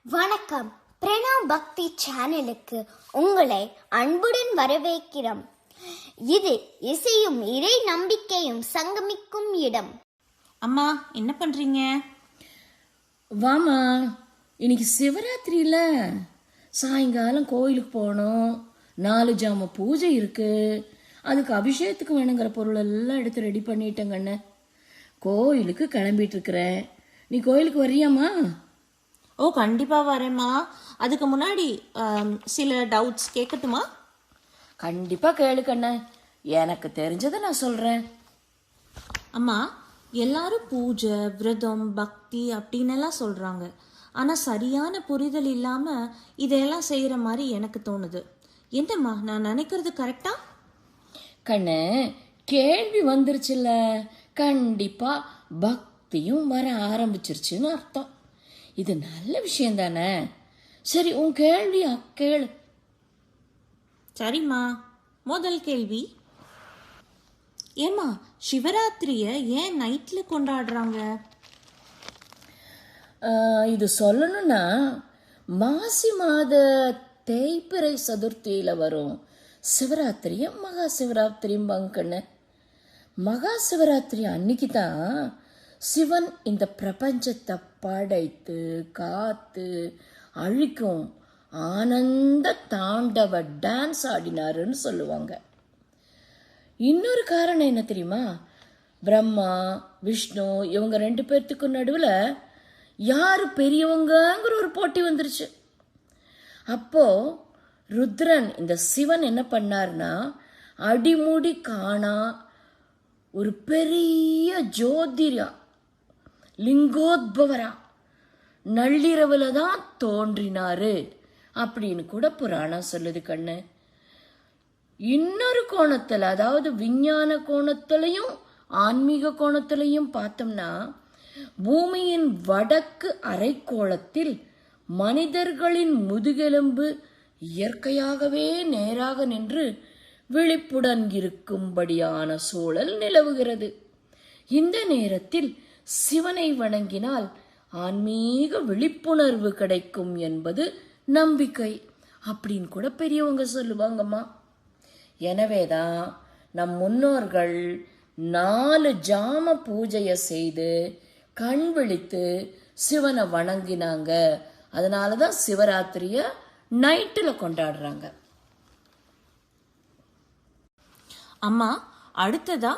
வணக்கம். பிரணவ் பக்தி சேனலுக்கு உங்களை அன்புடன் வரவேற்கிறோம். இது இசையும் இறை நம்பிக்கையும் சங்கமிக்கும் இடம். அம்மா என்ன பண்றீங்க? வாமா, இன்னைக்கு சிவராத்திரியில சாயங்காலம் கோயிலுக்கு போகணும். 4 ஜாம பூஜை இருக்கு. அதுக்கு அபிஷேகத்துக்கு வேணுங்கிற பொருள் எல்லாம் எடுத்து ரெடி பண்ணிட்டேங்கண்ணே. கோயிலுக்கு கிளம்பிட்டு இருக்கிறேன். நீ கோயிலுக்கு வர்றியாம்மா? ஓ, கண்டிப்பா வரேம்மா. அதுக்கு முன்னாடி சில டவுட்ஸ் கேட்கட்டுமா? கண்டிப்பா கேளுக்கண்ணே, எனக்கு தெரிஞ்சதை நான் சொல்றேன். அம்மா, எல்லாரும் பூஜை, விரதம், பக்தி அப்படின்னு எல்லாம் சொல்றாங்க. ஆனா சரியான புரிதல் இல்லாம இதையெல்லாம் செய்யற மாதிரி எனக்கு தோணுது. என்னம்மா, நான் நினைக்கிறது கரெக்டா? கண்ணு, கேள்வி வந்துருச்சுல்ல, கண்டிப்பா பக்தியும் வர ஆரம்பிச்சிருச்சுன்னு அர்த்தம். இது நல்ல விஷயம் தானே. சரி, உன் கேள்வி கேளு. சரிம்மா, முதல் கேள்வி, ஏம்மா சிவராத்திரிய ஏன் நைட்ல கொண்டாடுறாங்க? இது சொல்லணும்னா, மாசி மாத தேய்பிறை சதுர்த்தியில வரும் சிவராத்திரிய மகா சிவராத்திரியும் பங்கன்னு. மகா சிவராத்திரி அன்னைக்கு தான் சிவன் இந்த பிரபஞ்சத்தை படைத்து காத்து அழிக்கும் ஆனந்த தாண்டவ டான்ஸ் ஆடினாருன்னு சொல்லுவாங்க. இன்னொரு காரணம் என்ன தெரியுமா? பிரம்மா விஷ்ணு இவங்க 2 பேர்த்துக்கும் நடுவில் யாரு பெரியவங்கங்கிற ஒரு போட்டி வந்துருச்சு. அப்போ ருத்ரன் இந்த சிவன் என்ன பண்ணார்னா, அடிமுடி காணா ஒரு பெரிய ஜோதிரா லிங்கோத்பவரா நள்ளிரவுல தான் தோன்றினாரு அப்படின்னு கூட புராணம் சொல்லுது கண்ணு. இன்னொரு கோணத்துல, அதாவது விஞ்ஞான கோணத்திலையும் ஆன்மீக கோணத்திலையும் பார்த்தோம்னா, பூமியின் வடக்கு அரைக்கோளத்தில் மனிதர்களின் முதுகெலும்பு இயற்கையாகவே நேராக நின்று விழிப்புடன் இருக்கும்படியான சூழல் நிலவுகிறது. இந்த நேரத்தில் சிவனை வணங்கினால் ஆன்மீக விழிப்புணர்வு கிடைக்கும் என்பது நம்பிக்கை அப்படின்னு கூட பெரியவங்க சொல்லுவாங்கம்மா. எனவேதான் நம் முன்னோர்கள் 4 ஜாம பூஜையை செய்து கண் விழித்து சிவனை வணங்கினாங்க. அதனாலதான் சிவராத்திரிய நைட்டுல கொண்டாடுறாங்க. அம்மா, அடுத்ததா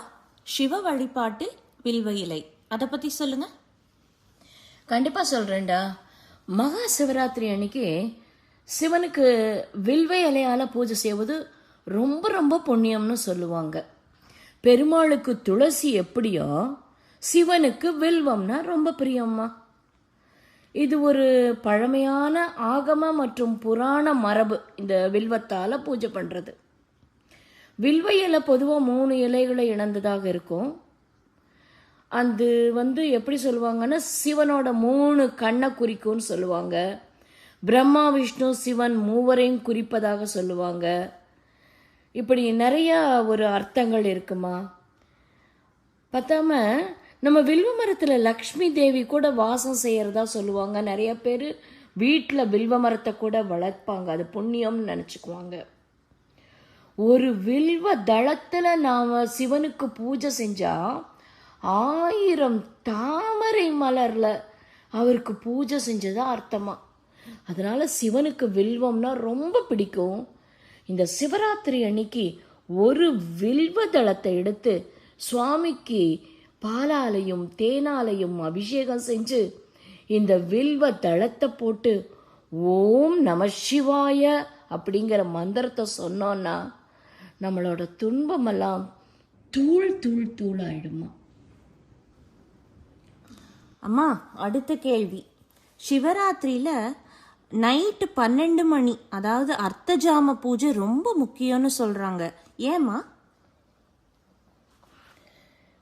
சிவ வழிபாட்டு வில்வ இலை, அதை பத்தி சொல்லுங்க. கண்டிப்பா சொல்றேன்டா. மகா சிவராத்திரி அன்னைக்கு சிவனுக்கு வில்வ இலையால பூஜை செய்வது ரொம்ப ரொம்ப புண்ணியம்னு சொல்லுவாங்க. பெருமாளுக்கு துளசி எப்படியோ சிவனுக்கு வில்வம்னா ரொம்ப பிரியம்மா. இது ஒரு பழமையான ஆகம மற்றும் புராண மரபு, இந்த வில்வத்தால பூஜை பண்றது. வில்வ இலை பொதுவாக 3 இலைகளை இணைந்ததாக இருக்கும். அது எப்படி சொல்லுவாங்கன்னா, சிவனோட 3 கண்ணை குறிக்கும்னு சொல்லுவாங்க. பிரம்மா விஷ்ணு சிவன் மூவரையும் குறிப்பதாக சொல்லுவாங்க. இப்படி நிறைய ஒரு அர்த்தங்கள் இருக்குமா. பார்த்தாம நம்ம வில்வ மரத்தில் லக்ஷ்மி தேவி கூட வாசம் செய்யறதா சொல்லுவாங்க. நிறைய பேர் வீட்டில் வில்வ மரத்தை கூட வளர்ப்பாங்க. அது புண்ணியம்னு நினச்சிக்குவாங்க. ஒரு வில்வ தளத்தில் நாம் சிவனுக்கு பூஜை செஞ்சா 1000 தாமரை மலர்ல அவருக்கு பூஜை செஞ்சதா அர்த்தமா. அதனால சிவனுக்கு வில்வம்னா ரொம்ப பிடிக்கும். இந்த சிவராத்திரி அன்னைக்கு ஒரு வில்வ தளத்தை எடுத்து சுவாமிக்கு பாலாலையும் தேனாலையும் அபிஷேகம் செஞ்சு இந்த வில்வ தளத்தை போட்டு ஓம் நம சிவாய அப்படிங்கிற மந்திரத்தை சொன்னோன்னா நம்மளோட துன்பமெல்லாம் தூள் தூள் தூள் ஆயிடுமா. அம்மா, அடுத்த கேள்வி, சிவராத்திரியில நைட்டு 12 மணி, அதாவது அர்த்த ஜாம பூஜை ரொம்ப முக்கியம்னு சொல்றாங்க. ஏமா?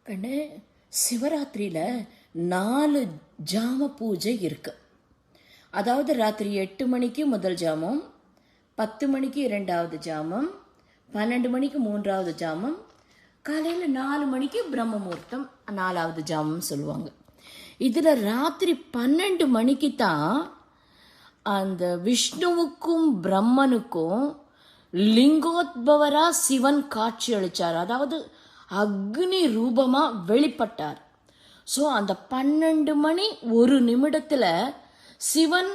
கண்ணே, சிவராத்திரியில 4 ஜாம பூஜை இருக்கு. அதாவது ராத்திரி 8 மணிக்கு முதல் ஜாமம், 10 மணிக்கு 2வது ஜாமம், 12 மணிக்கு 3வது ஜாமம், காலையில் 4 மணிக்கு பிரம்ம முகூர்த்தம் 4வது ஜாமம் சொல்லுவாங்க. இதில் ராத்திரி 12 மணிக்கு தான் அந்த விஷ்ணுவுக்கும் பிரம்மனுக்கும் லிங்கோத்பவரா சிவன் காட்சி அளிச்சார். அதாவது அக்னி ரூபமா வெளிப்பட்டார். ஸோ அந்த 12 மணி 1 நிமிடத்துல சிவன்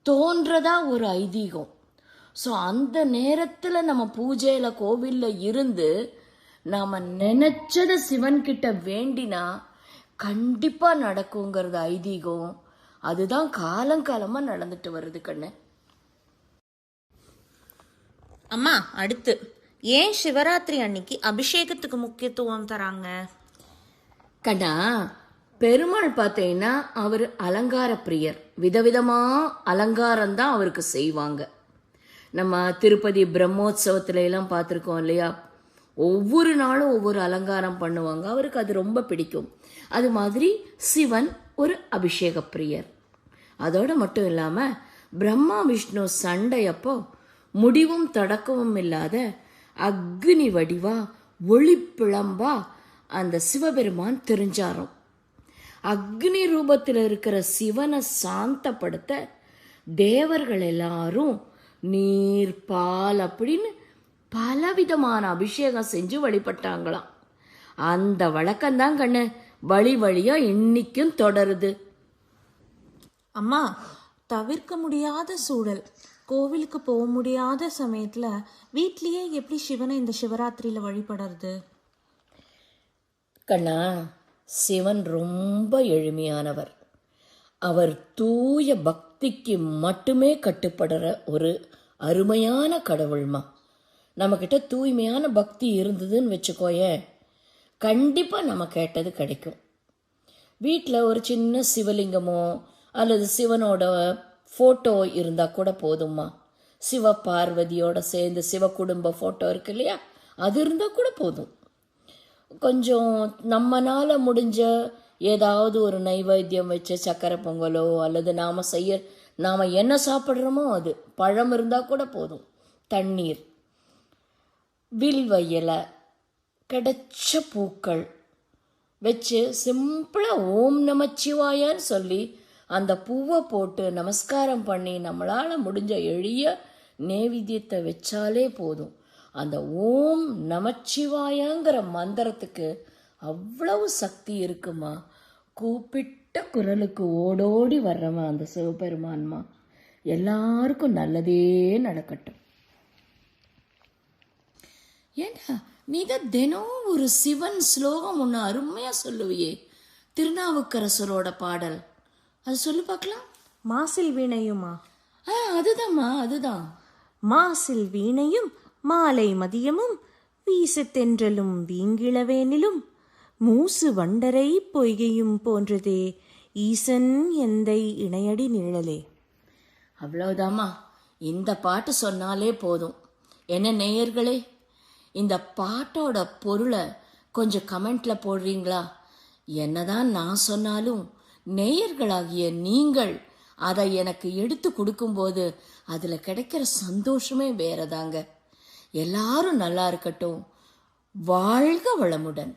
தோன்றதா ஒரு ஐதீகம். ஸோ அந்த நேரத்துல நம்ம பூஜையில கோவில்ல இருந்து நாம நினைச்சத சிவன் கிட்ட வேண்டினா கண்டிப்பா நடக்குங்கிறது ஐதீகம். அதுதான் காலங்காலமா நடந்துட்டு வருது கண்ணு. அம்மா, அடுத்து ஏன் சிவராத்திரி அன்னைக்கு அபிஷேகத்துக்கு முக்கியத்துவம் தராங்க? கண்ணா, பெருமாள் பார்த்தீங்கன்னா அவர் அலங்கார பிரியர். விதவிதமா அலங்காரம் தான் அவருக்கு செய்வாங்க. நம்ம திருப்பதி பிரம்மோற்சவத்துல எல்லாம் பார்த்துருக்கோம் இல்லையா? ஒவ்வொரு நாளும் ஒவ்வொரு அலங்காரம் பண்ணுவாங்க. அவருக்கு அது ரொம்ப பிடிக்கும். அது மாதிரி சிவன் ஒரு அபிஷேக பிரியர். அதோட மட்டும் இல்லாம பிரம்மா விஷ்ணு சண்டையப்போ முடிவும் தடக்கமும் இல்லாத அக்னி வடிவா ஒளி பிளம்பா அந்த சிவபெருமான் தெரிஞ்சாரோம். அக்னி ரூபத்தில் இருக்கிற சிவனை சாந்தப்படுத்த தேவர்கள் எல்லாரும் நீர் பால் அப்படின்னு பலவிதமான அபிஷேகம் செஞ்சு வழிபட்டாங்களாம். அந்த வழக்கம்தான் கண்ணு வழி வழியா இன்னைக்கும் தொடருது. அம்மா, தவிர்க்க முடியாத சூழல், கோவிலுக்கு போக முடியாத சமயத்துல வீட்லயே எப்படி சிவனை இந்த சிவராத்திரியில வழிபடுறது? கண்ணா, சிவன் ரொம்ப எளிமையானவர். அவர் தூய பக்திக்கு மட்டுமே கட்டுப்படுற ஒரு அருமையான கடவுள்மா. நம்மக்கிட்ட தூய்மையான பக்தி இருந்ததுன்னு வச்சுக்கோயேன், கண்டிப்பாக நம்ம கேட்டது கிடைக்கும். வீட்டில் ஒரு சின்ன சிவலிங்கமோ அல்லது சிவனோட ஃபோட்டோ இருந்தால் கூட போதும்மா. சிவ பார்வதியோட சேர்ந்து சிவ குடும்ப ஃபோட்டோ இருக்கு இல்லையா, அது இருந்தால் கூட போதும். கொஞ்சம் நம்மனால முடிஞ்ச ஏதாவது ஒரு நைவேத்தியம் வச்சு சக்கரை பொங்கலோ அல்லது நாம் என்ன சாப்பிட்றோமோ அது பழம் இருந்தால் கூட போதும். தண்ணீர், வில்வ இலை, கிடைச்ச பூக்கள் வச்சு சிம்பிளாக ஓம் நமச்சிவாயான்னு சொல்லி அந்த பூவை போட்டு நமஸ்காரம் பண்ணி நம்மளால் முடிஞ்ச எளிய நைவேத்தியத்தை வச்சாலே போதும். அந்த ஓம் நமச்சிவாயங்கிற மந்திரத்துக்கு அவ்வளவு சக்தி இருக்குமா. கூப்பிட்ட குரலுக்கு ஓடோடி வர்றவன் அந்த சிவபெருமான்மா. எல்லாருக்கும் நல்லதே நடக்கட்டும். ஏண்டா, நீ தான் தினம் ஒரு சிவன் ஸ்லோகம் ஒன்று அருமையா சொல்லுவியே, திருநாவுக்கரசரோட பாடல், அது சொல்லு பார்க்கலாம். மாசில் வீணையுமா? அதுதான்மா, அதுதான். மாசில் வீணையும் மாலை மதியமும் வீசு தென்றலும் வீங்கிளவேனிலும் மூசு வண்டரை பொய்கையும் போன்றதே ஈசன் எந்தை இணையடி நிழலே. அவ்வளவுதாம்மா. இந்த பாட்டு சொன்னாலே போதும். என்ன நேயர்களே, இந்த பாட்டோட பொருளை கொஞ்சம் கமெண்ட்ல போடுறீங்களா? என்னதான் நான் சொன்னாலும் நேயர்களாகிய நீங்கள் அதை எனக்கு எடுத்து கொடுக்கும்போது அதில் கிடைக்கிற சந்தோஷமே வேறதாங்க. எல்லாரும் நல்லா இருக்கட்டும். வாழ்க வளமுடன்.